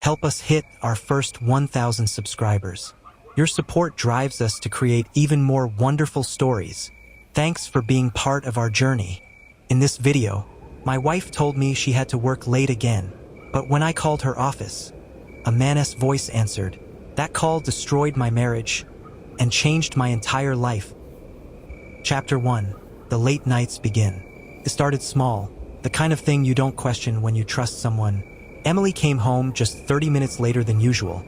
Help us hit our first 1,000 subscribers. Your support drives us to create even more wonderful stories. Thanks for being part of our journey. In this video, my wife told me she had to work late again, but when I called her office, a man's voice answered. That call destroyed my marriage and changed my entire life. Chapter 1. The late nights begin. It started small, the kind of thing you don't question when you trust someone. Emily came home just 30 minutes later than usual,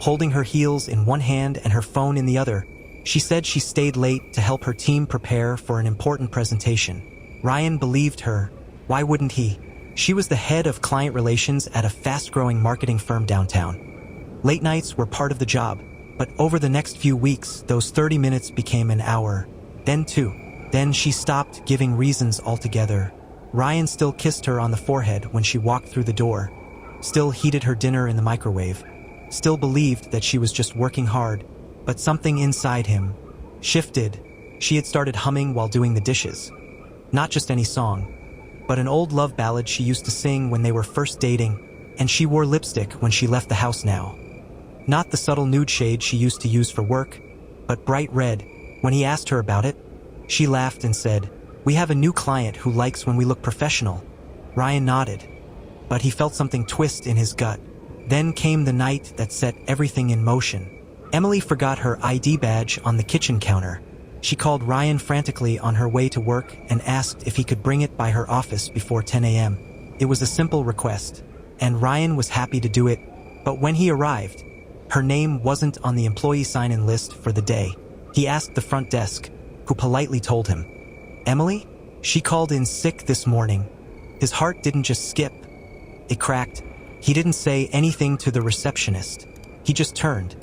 holding her heels in one hand and her phone in the other. She said she stayed late to help her team prepare for an important presentation. Ryan believed her. Why wouldn't he? She was the head of client relations at a fast-growing marketing firm downtown. Late nights were part of the job, but over the next few weeks, those 30 minutes became an hour, then 2. Then she stopped giving reasons altogether. Ryan still kissed her on the forehead when she walked through the door, still heated her dinner in the microwave, still believed that she was just working hard, but something inside him shifted. She had started humming while doing the dishes. Not just any song, but an old love ballad she used to sing when they were first dating, and she wore lipstick when she left the house now. Not the subtle nude shade she used to use for work, but bright red. When he asked her about it, she laughed and said, "We have a new client who likes when we look professional." Ryan nodded, but he felt something twist in his gut. Then came the night that set everything in motion. Emily forgot her ID badge on the kitchen counter. She called Ryan frantically on her way to work and asked if he could bring it by her office before 10 a.m. It was a simple request, and Ryan was happy to do it, but when he arrived, her name wasn't on the employee sign-in list for the day. He asked the front desk, who politely told him, "Emily? She called in sick this morning." His heart didn't just skip, it cracked. He didn't say anything to the receptionist. He just turned,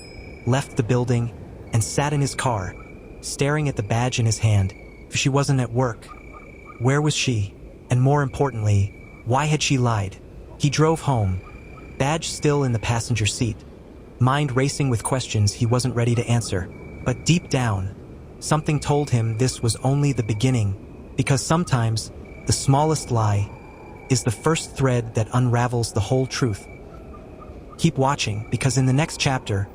left the building, and sat in his car, staring at the badge in his hand. If she wasn't at work, where was she? And more importantly, why had she lied? He drove home, badge still in the passenger seat, mind racing with questions he wasn't ready to answer. But deep down, something told him this was only the beginning, because sometimes the smallest lie is the first thread that unravels the whole truth. Keep watching, because in the next chapter,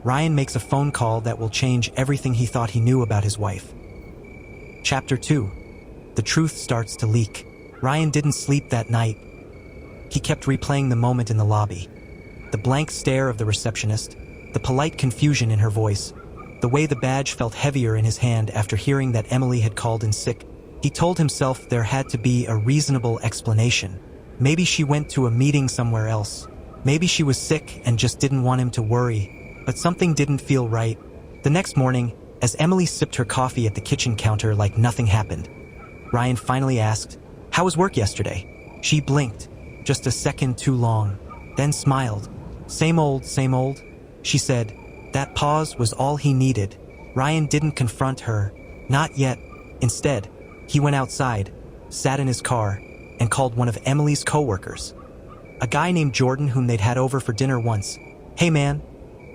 Ryan makes a phone call that will change everything he thought he knew about his wife. Chapter 2. The truth starts to leak. Ryan didn't sleep that night. He kept replaying the moment in the lobby. The blank stare of the receptionist, the polite confusion in her voice, the way the badge felt heavier in his hand after hearing that Emily had called in sick. He told himself there had to be a reasonable explanation. Maybe she went to a meeting somewhere else. Maybe she was sick and just didn't want him to worry. But something didn't feel right. The next morning, as Emily sipped her coffee at the kitchen counter like nothing happened, Ryan finally asked, "How was work yesterday?" She blinked, just a second too long, then smiled. Same old, she said. That pause was all he needed. Ryan didn't confront her. Not yet. Instead, he went outside, sat in his car, and called one of Emily's coworkers, a guy named Jordan whom they'd had over for dinner once. "Hey man,"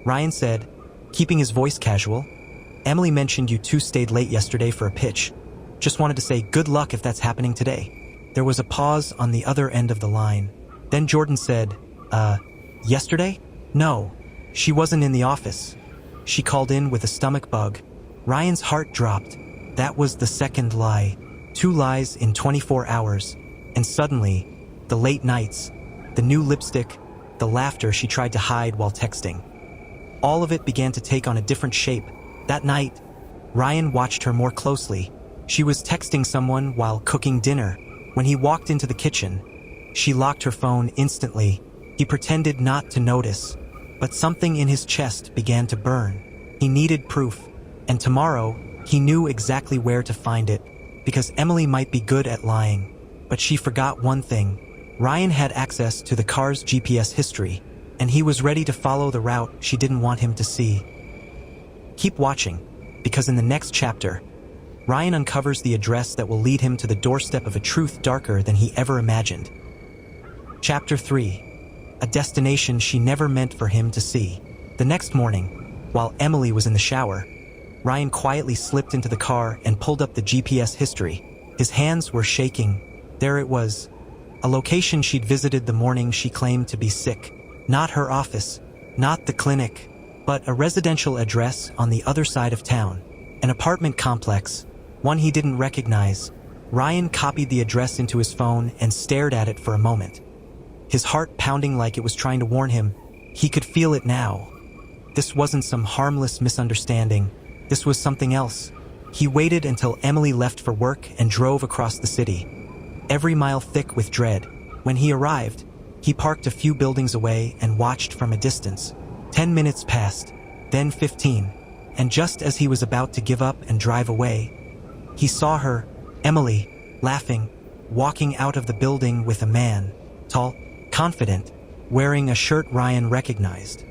Ryan said, keeping his voice casual. "Emily mentioned you two stayed late yesterday for a pitch. Just wanted to say good luck if that's happening today." There was a pause on the other end of the line. Then Jordan said, Yesterday? No, she wasn't in the office. She called in with a stomach bug." Ryan's heart dropped. That was the second lie. 2 lies in 24 hours. And suddenly, the late nights, the new lipstick, the laughter she tried to hide while texting. All of it began to take on a different shape. That night, Ryan watched her more closely. She was texting someone while cooking dinner. When he walked into the kitchen, she locked her phone instantly. He pretended not to notice, but something in his chest began to burn. He needed proof, and tomorrow, he knew exactly where to find it, because Emily might be good at lying. But she forgot one thing. Ryan had access to the car's GPS history, and he was ready to follow the route she didn't want him to see. Keep watching, because in the next chapter, Ryan uncovers the address that will lead him to the doorstep of a truth darker than he ever imagined. Chapter 3. A destination she never meant for him to see. The next morning, while Emily was in the shower, Ryan quietly slipped into the car and pulled up the GPS history. His hands were shaking. There it was, a location she'd visited the morning she claimed to be sick. Not her office, not the clinic, but a residential address on the other side of town. An apartment complex, one he didn't recognize. Ryan copied the address into his phone and stared at it for a moment. His heart pounding like it was trying to warn him. He could feel it now. This wasn't some harmless misunderstanding. This was something else. He waited until Emily left for work and drove across the city, every mile thick with dread. When he arrived, he parked a few buildings away and watched from a distance. 10 minutes passed, then 15, and just as he was about to give up and drive away, he saw her, Emily, laughing, walking out of the building with a man, tall, confident, wearing a shirt Ryan recognized.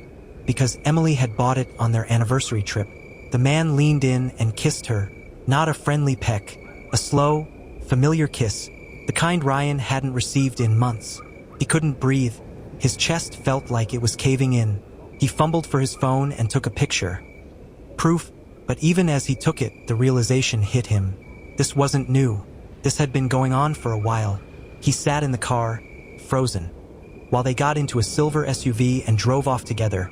Because Emily had bought it on their anniversary trip, the man leaned in and kissed her, not a friendly peck, a slow, familiar kiss, the kind Ryan hadn't received in months. He couldn't breathe. His chest felt like it was caving in. He fumbled for his phone and took a picture. Proof, but even as he took it, the realization hit him. This wasn't new. This had been going on for a while. He sat in the car, frozen, while they got into a silver SUV and drove off together,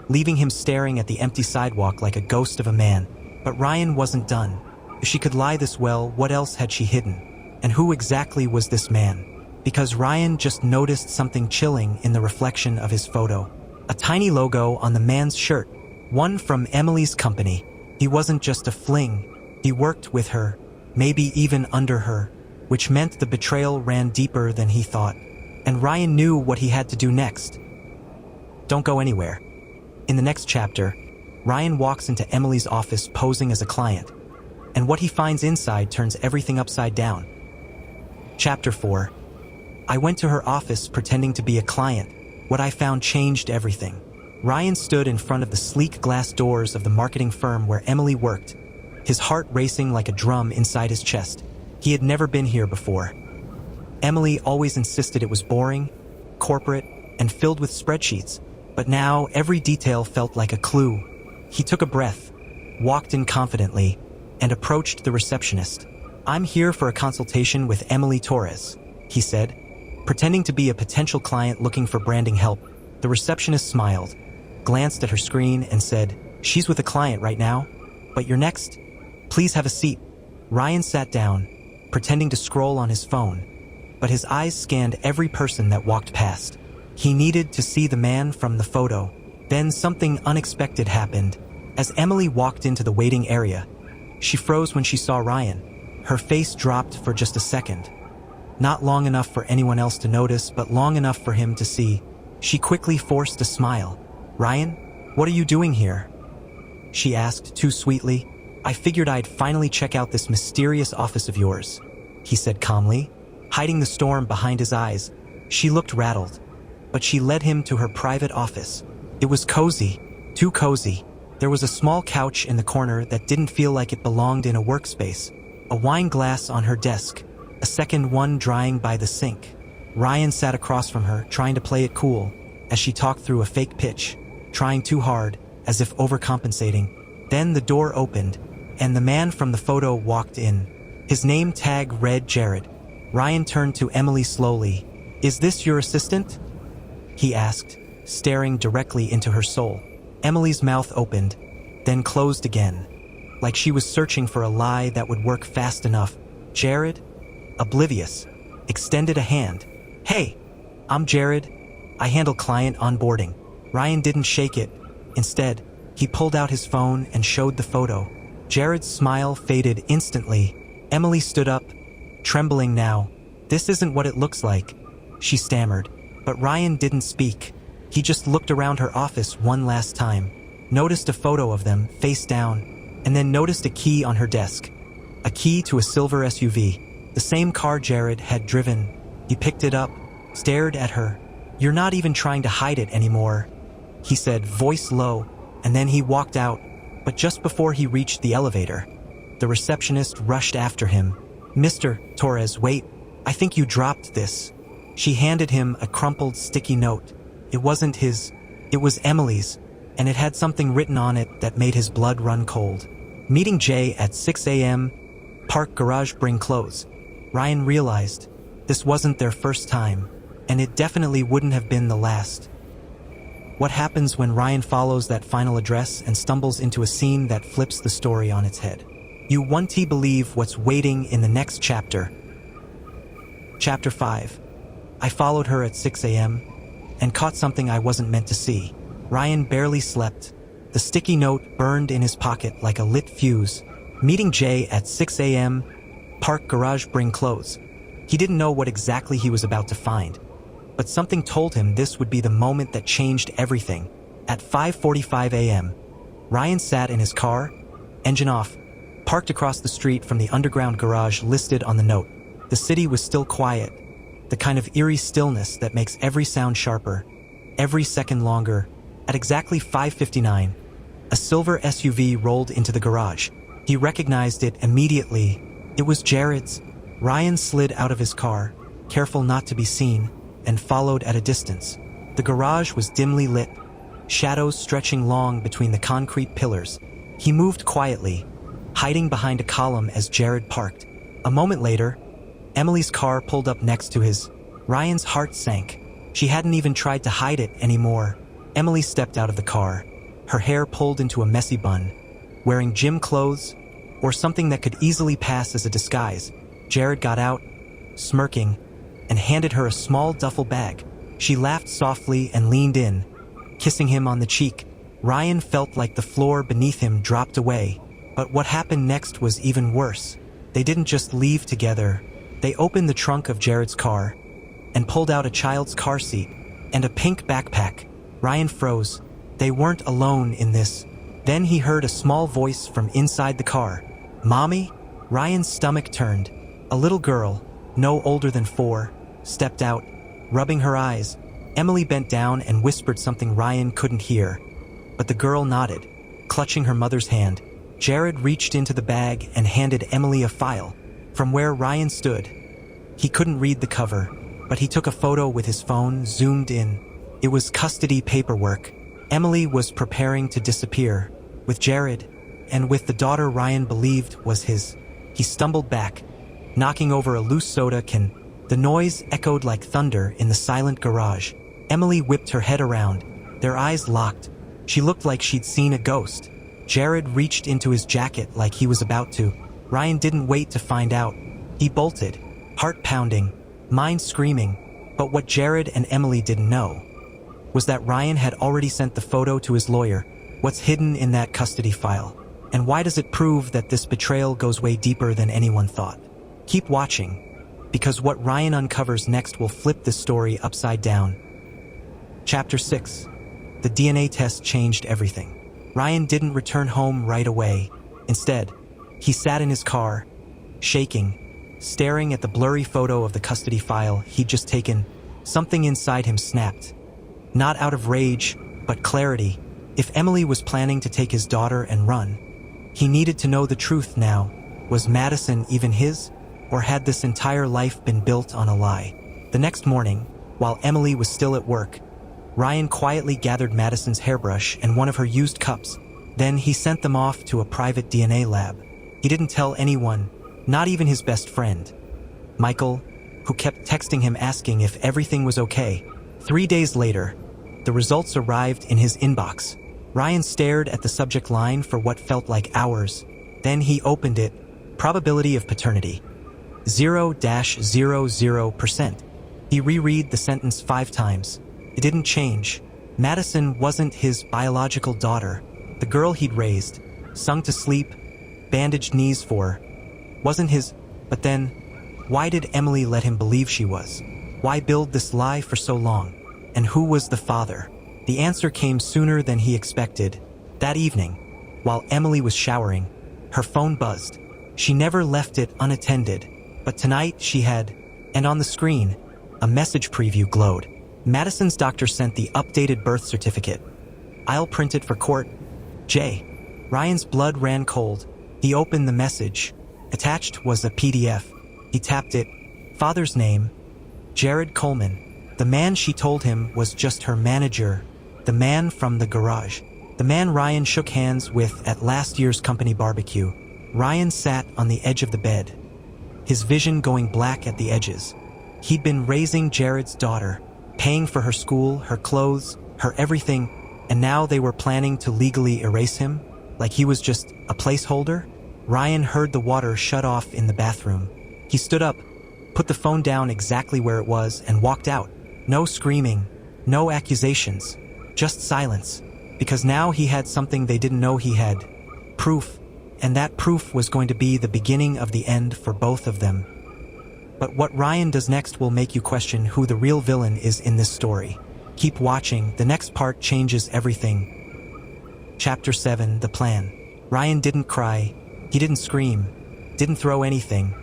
leaving him staring at the empty sidewalk like a ghost of a man. But Ryan wasn't done. If she could lie this well, what else had she hidden? And who exactly was this man? Because Ryan just noticed something chilling in the reflection of his photo. A tiny logo on the man's shirt, one from Emily's company. He wasn't just a fling. He worked with her, maybe even under her, which meant the betrayal ran deeper than he thought. And Ryan knew what he had to do next. Don't go anywhere. In the next chapter, Ryan walks into Emily's office posing as a client, and what he finds inside turns everything upside down. Chapter 4. I went to her office pretending to be a client. What I found changed everything. Ryan stood in front of the sleek glass doors of the marketing firm where Emily worked, his heart racing like a drum inside his chest. He had never been here before. Emily always insisted it was boring, corporate, and filled with spreadsheets, but now every detail felt like a clue. He took a breath, walked in confidently, and approached the receptionist. I'm here for a consultation with Emily Torres, he said, pretending to be a potential client looking for branding help. The receptionist smiled, glanced at her screen, and said, she's with a client right now, but you're next. Please have a seat. Ryan sat down, pretending to scroll on his phone, but his eyes scanned every person that walked past. He needed to see the man from the photo. Then something unexpected happened. As Emily walked into the waiting area, she froze when she saw Ryan. Her face dropped for just a second. Not long enough for anyone else to notice, but long enough for him to see. She quickly forced a smile. Ryan, what are you doing here? She asked too sweetly. I figured I'd finally check out this mysterious office of yours, he said calmly, hiding the storm behind his eyes. She looked rattled, but she led him to her private office. It was cozy, too cozy. There was a small couch in the corner that didn't feel like it belonged in a workspace. A wine glass on her desk, a second one drying by the sink. Ryan sat across from her, trying to play it cool, as she talked through a fake pitch, trying too hard, as if overcompensating. Then the door opened, and the man from the photo walked in. His name tag read Jared. Ryan turned to Emily slowly. Is this your assistant? He asked, staring directly into her soul. Emily's mouth opened, then closed again, like she was searching for a lie that would work fast enough. Jared, oblivious, extended a hand. Hey, I'm Jared. I handle client onboarding. Ryan didn't shake it. Instead, he pulled out his phone and showed the photo. Jared's smile faded instantly. Emily stood up, trembling now. This isn't what it looks like, she stammered. But Ryan didn't speak. He just looked around her office one last time, noticed a photo of them face down, and then noticed a key on her desk. A key to a silver SUV, the same car Jared had driven. He picked it up, stared at her. You're not even trying to hide it anymore, he said, voice low, and then he walked out. But just before he reached the elevator, the receptionist rushed after him. Mr. Torres, wait, I think you dropped this. She handed him a crumpled, sticky note. It wasn't his, it was Emily's, and it had something written on it that made his blood run cold. Meeting Jay at 6 a.m., park garage, bring clothes. Ryan realized this wasn't their first time, and it definitely wouldn't have been the last. What happens when Ryan follows that final address and stumbles into a scene that flips the story on its head? You won't believe what's waiting in the next chapter. Chapter 5. I followed her at 6 a.m. and caught something I wasn't meant to see. Ryan barely slept. The sticky note burned in his pocket like a lit fuse. Meeting Jay at 6 a.m. Park garage, bring clothes. He didn't know what exactly he was about to find, but something told him this would be the moment that changed everything. At 5:45 a.m., Ryan sat in his car, engine off, parked across the street from the underground garage listed on the note. The city was still quiet, the kind of eerie stillness that makes every sound sharper, every second longer. At exactly 5:59, a silver SUV rolled into the garage. He recognized it immediately. It was Jared's. Ryan slid out of his car, careful not to be seen, and followed at a distance. The garage was dimly lit, shadows stretching long between the concrete pillars. He moved quietly, hiding behind a column as Jared parked. A moment later, Emily's car pulled up next to his. Ryan's heart sank. She hadn't even tried to hide it anymore. Emily stepped out of the car, her hair pulled into a messy bun, wearing gym clothes or something that could easily pass as a disguise. Jared got out, smirking, and handed her a small duffel bag. She laughed softly and leaned in, kissing him on the cheek. Ryan felt like the floor beneath him dropped away. But what happened next was even worse. They didn't just leave together. They opened the trunk of Jared's car and pulled out a child's car seat and a pink backpack. Ryan froze. They weren't alone in this. Then he heard a small voice from inside the car. "Mommy?" Ryan's stomach turned. A little girl, no older than 4, stepped out, rubbing her eyes. Emily bent down and whispered something Ryan couldn't hear, but the girl nodded, clutching her mother's hand. Jared reached into the bag and handed Emily a file. From where Ryan stood, he couldn't read the cover, but he took a photo with his phone, zoomed in. It was custody paperwork. Emily was preparing to disappear, with Jared, and with the daughter Ryan believed was his. He stumbled back, knocking over a loose soda can. The noise echoed like thunder in the silent garage. Emily whipped her head around, their eyes locked. She looked like she'd seen a ghost. Jared reached into his jacket like he was about to. Ryan didn't wait to find out. He bolted, heart pounding, mind screaming. But what Jared and Emily didn't know was that Ryan had already sent the photo to his lawyer. What's hidden in that custody file? And why does it prove that this betrayal goes way deeper than anyone thought? Keep watching, because what Ryan uncovers next will flip this story upside down. Chapter 6. The DNA test changed everything. Ryan didn't return home right away. Instead, he sat in his car, shaking, staring at the blurry photo of the custody file he'd just taken. Something inside him snapped. Not out of rage, but clarity. If Emily was planning to take his daughter and run, he needed to know the truth now. Was Madison even his? Or had this entire life been built on a lie? The next morning, while Emily was still at work, Ryan quietly gathered Madison's hairbrush and one of her used cups. Then he sent them off to a private DNA lab. He didn't tell anyone, not even his best friend, Michael, who kept texting him asking if everything was okay. 3 days later, the results arrived in his inbox. Ryan stared at the subject line for what felt like hours. Then he opened it. Probability of paternity, 0-00%. He reread the sentence 5 times. It didn't change. Madison wasn't his biological daughter. The girl he'd raised, sung to sleep, bandaged knees for, wasn't his. But then, why did Emily let him believe she was? Why build this lie for so long? And who was the father? The answer came sooner than he expected. That evening, while Emily was showering, her phone buzzed. She never left it unattended, but tonight she had, and on the screen, a message preview glowed. Madison's doctor sent the updated birth certificate. "I'll print it for court. Jay." Ryan's blood ran cold. He opened the message. Attached was a PDF. He tapped it. Father's name, Jared Coleman. The man she told him was just her manager, the man from the garage, the man Ryan shook hands with at last year's company barbecue. Ryan sat on the edge of the bed, his vision going black at the edges. He'd been raising Jared's daughter, paying for her school, her clothes, her everything, and now they were planning to legally erase him, like he was just a placeholder? Ryan heard the water shut off in the bathroom. He stood up, put the phone down exactly where it was, and walked out. No screaming, no accusations, just silence, because now he had something they didn't know he had. Proof, and that proof was going to be the beginning of the end for both of them. But what Ryan does next will make you question who the real villain is in this story. Keep watching, the next part changes everything. Chapter 7, The Plan. Ryan didn't cry, he didn't scream, didn't throw anything,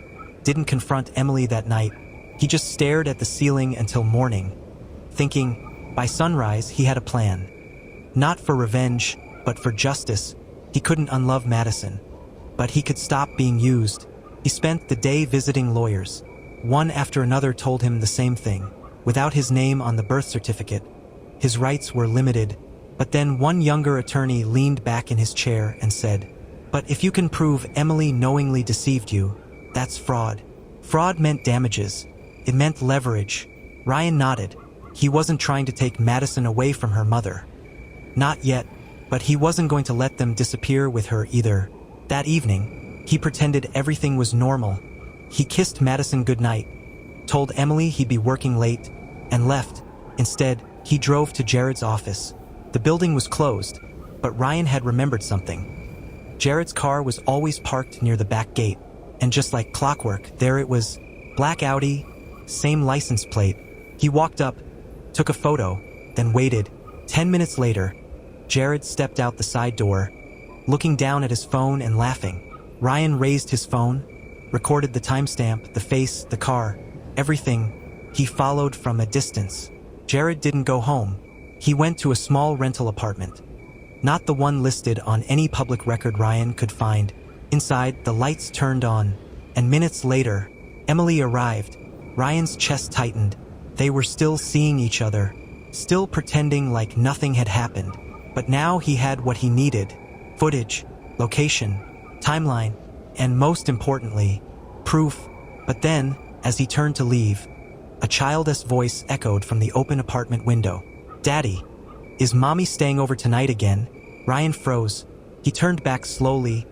didn't confront Emily that night. He just stared at the ceiling until morning, thinking, by sunrise he had a plan. Not for revenge, but for justice. He couldn't unlove Madison, but he could stop being used. He spent the day visiting lawyers. One after another told him the same thing. Without his name on the birth certificate, his rights were limited. But then one younger attorney leaned back in his chair and said, "But if you can prove Emily knowingly deceived you, that's fraud." Fraud meant damages. It meant leverage. Ryan nodded. He wasn't trying to take Madison away from her mother. Not yet, but he wasn't going to let them disappear with her either. That evening, he pretended everything was normal. He kissed Madison goodnight, told Emily he'd be working late, and left. Instead, he drove to Jared's office. The building was closed, but Ryan had remembered something. Jared's car was always parked near the back gate, and just like clockwork, there it was. Black Audi, same license plate. He walked up, took a photo, then waited. 10 minutes later, Jared stepped out the side door, looking down at his phone and laughing. Ryan raised his phone, recorded the timestamp, the face, the car, everything. He followed from a distance. Jared didn't go home. He went to a small rental apartment. Not the one listed on any public record Ryan could find. Inside, the lights turned on, and minutes later, Emily arrived. Ryan's chest tightened. They were still seeing each other, still pretending like nothing had happened. But now he had what he needed: footage, location, timeline, and most importantly, proof. But then, as he turned to leave, a childish voice echoed from the open apartment window. "Daddy, is Mommy staying over tonight again?" Ryan froze. He turned back slowly,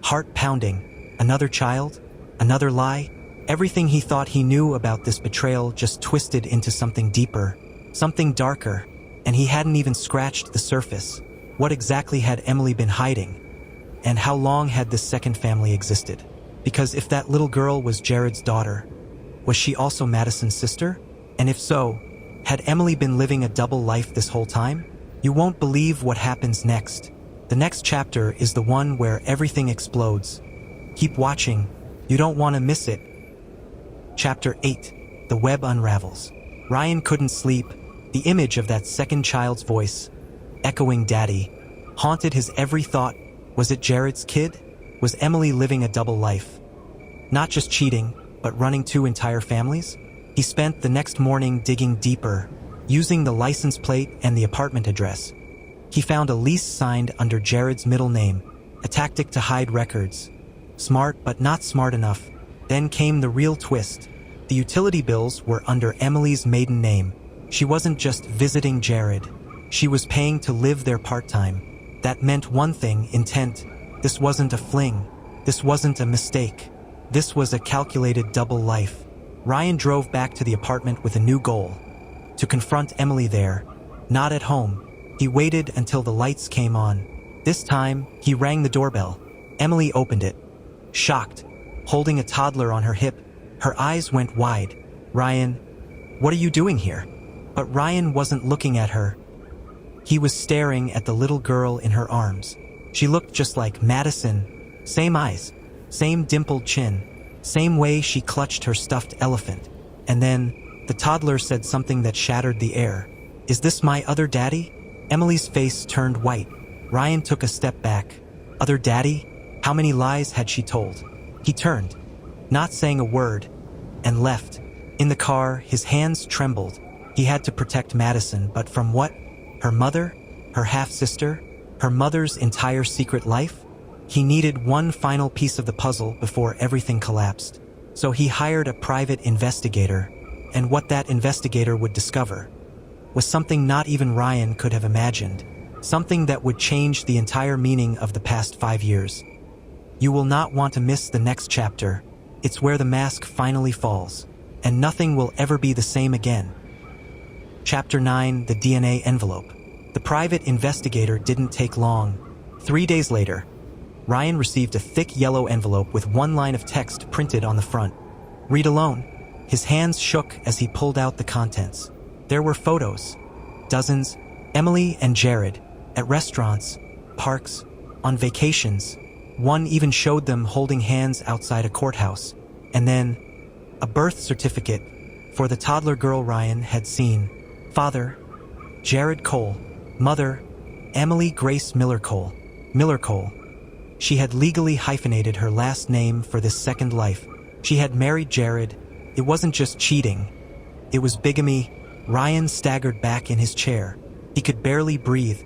heart pounding. Another child? Another lie? Everything he thought he knew about this betrayal just twisted into something deeper, something darker, and he hadn't even scratched the surface. What exactly had Emily been hiding? And how long had this second family existed? Because if that little girl was Jared's daughter, was she also Madison's sister? And if so, had Emily been living a double life this whole time? You won't believe what happens next. The next chapter is the one where everything explodes. Keep watching. You don't want to miss it. Chapter 8. The Web Unravels. Ryan couldn't sleep. The image of that second child's voice, echoing daddy, haunted his every thought. Was it Jared's kid? Was Emily living a double life? Not just cheating, but running two entire families? He spent the next morning digging deeper, using the license plate and the apartment address. He found a lease signed under Jared's middle name, a tactic to hide records. Smart, but not smart enough. Then came the real twist. The utility bills were under Emily's maiden name. She wasn't just visiting Jared. She was paying to live there part-time. That meant one thing: intent. This wasn't a fling. This wasn't a mistake. This was a calculated double life. Ryan drove back to the apartment with a new goal: to confront Emily there, not at home. He waited until the lights came on. This time, he rang the doorbell. Emily opened it, shocked, holding a toddler on her hip. Her eyes went wide. "Ryan, what are you doing here?" But Ryan wasn't looking at her. He was staring at the little girl in her arms. She looked just like Madison. Same eyes, same dimpled chin, same way she clutched her stuffed elephant. And then, the toddler said something that shattered the air. "Is this my other daddy?" Emily's face turned white. Ryan took a step back. Other daddy? How many lies had she told? He turned, not saying a word, and left. In the car, his hands trembled. He had to protect Madison, but from what? Her mother? Her half-sister? Her mother's entire secret life? He needed one final piece of the puzzle before everything collapsed. So he hired a private investigator, and what that investigator would discover. was something not even Ryan could have imagined, something that would change the entire meaning of the past 5 years. You will not want to miss the next chapter. It's where the mask finally falls, and nothing will ever be the same again. Chapter 9: The DNA Envelope. The private investigator didn't take long. 3 days later, Ryan received a thick yellow envelope with one line of text printed on the front. Read alone. His hands shook as he pulled out the contents. There were photos. Dozens. Emily and Jared. At restaurants, parks, on vacations. One even showed them holding hands outside a courthouse. And then, a birth certificate for the toddler girl Ryan had seen. Father, Jared Cole. Mother, Emily Grace Miller Cole. Miller Cole. She had legally hyphenated her last name for this second life. She had married Jared. It wasn't just cheating. It was bigamy. Ryan staggered back in his chair. He could barely breathe.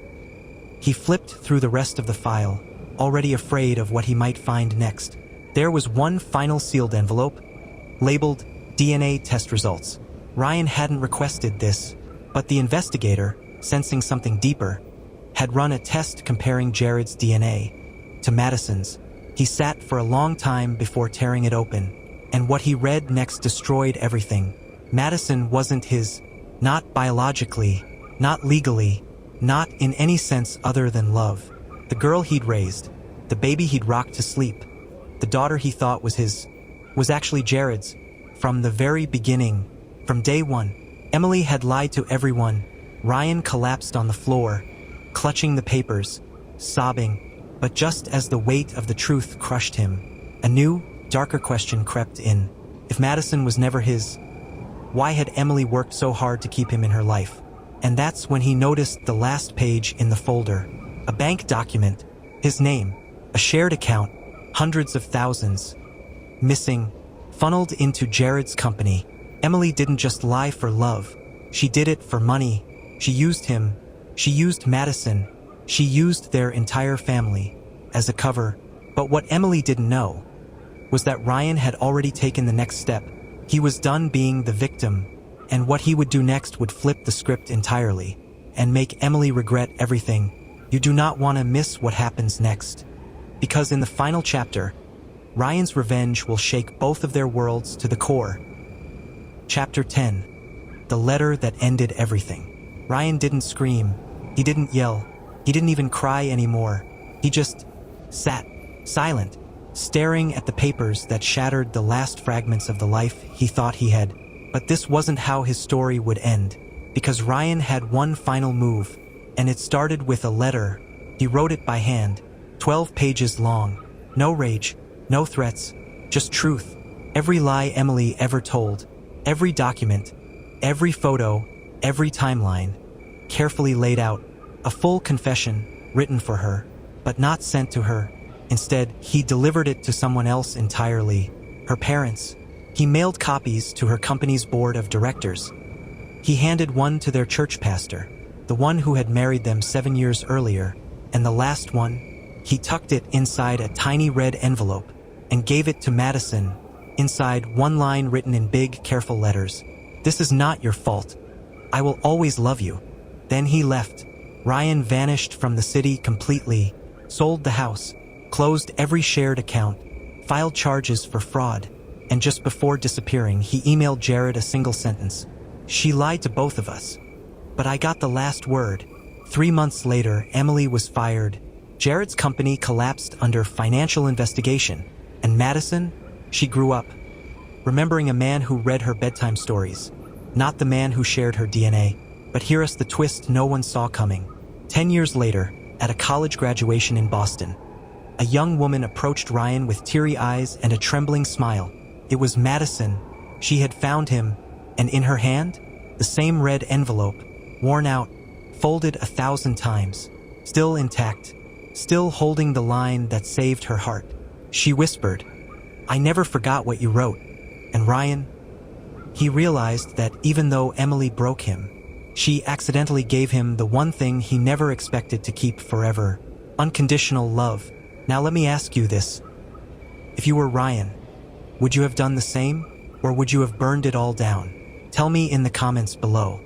He flipped through the rest of the file, already afraid of what he might find next. There was one final sealed envelope, labeled DNA test results. Ryan hadn't requested this, but the investigator, sensing something deeper, had run a test comparing Jared's DNA to Madison's. He sat for a long time before tearing it open, and what he read next destroyed everything. Madison wasn't his, not biologically, not legally, not in any sense other than love. The girl he'd raised, the baby he'd rocked to sleep, the daughter he thought was his, was actually Jared's. From the very beginning, from day one, Emily had lied to everyone. Ryan collapsed on the floor, clutching the papers, sobbing. But just as the weight of the truth crushed him, a new, darker question crept in. If Madison was never his, why had Emily worked so hard to keep him in her life? And that's when he noticed the last page in the folder. A bank document, his name, a shared account, hundreds of thousands. Missing, funneled into Jared's company. Emily didn't just lie for love. She did it for money. She used him. She used Madison. She used their entire family as a cover. But what Emily didn't know was that Ryan had already taken the next step. He was done being the victim, and what he would do next would flip the script entirely and make Emily regret everything. You do not want to miss what happens next, because in the final chapter, Ryan's revenge will shake both of their worlds to the core. Chapter 10: The Letter That Ended Everything. Ryan didn't scream. He didn't yell. He didn't even cry anymore. He just sat, silent, staring at the papers that shattered the last fragments of the life he thought he had. But this wasn't how his story would end, because Ryan had one final move, and it started with a letter. He wrote it by hand, 12 pages long. No rage, no threats, just truth. Every lie Emily ever told, every document, every photo, every timeline, carefully laid out. A full confession, written for her, but not sent to her. Instead, he delivered it to someone else entirely, her parents. He mailed copies to her company's board of directors. He handed one to their church pastor, the one who had married them 7 years earlier, and the last one, he tucked it inside a tiny red envelope and gave it to Madison. Inside, one line written in big, careful letters. "This is not your fault. I will always love you." Then he left. Ryan vanished from the city completely, sold the house, closed every shared account, filed charges for fraud, and just before disappearing, he emailed Jared a single sentence. "She lied to both of us, but I got the last word." 3 months later, Emily was fired. Jared's company collapsed under financial investigation, and Madison, she grew up, remembering a man who read her bedtime stories, not the man who shared her DNA. But hear us the twist no one saw coming. 10 years later, at a college graduation in Boston, a young woman approached Ryan with teary eyes and a trembling smile. It was Madison. She had found him, and in her hand, the same red envelope, worn out, folded 1,000 times, still intact, still holding the line that saved her heart. She whispered, "I never forgot what you wrote." And Ryan, he realized that even though Emily broke him, she accidentally gave him the one thing he never expected to keep forever: unconditional love. Now let me ask you this. If you were Ryan, would you have done the same, or would you have burned it all down? Tell me in the comments below.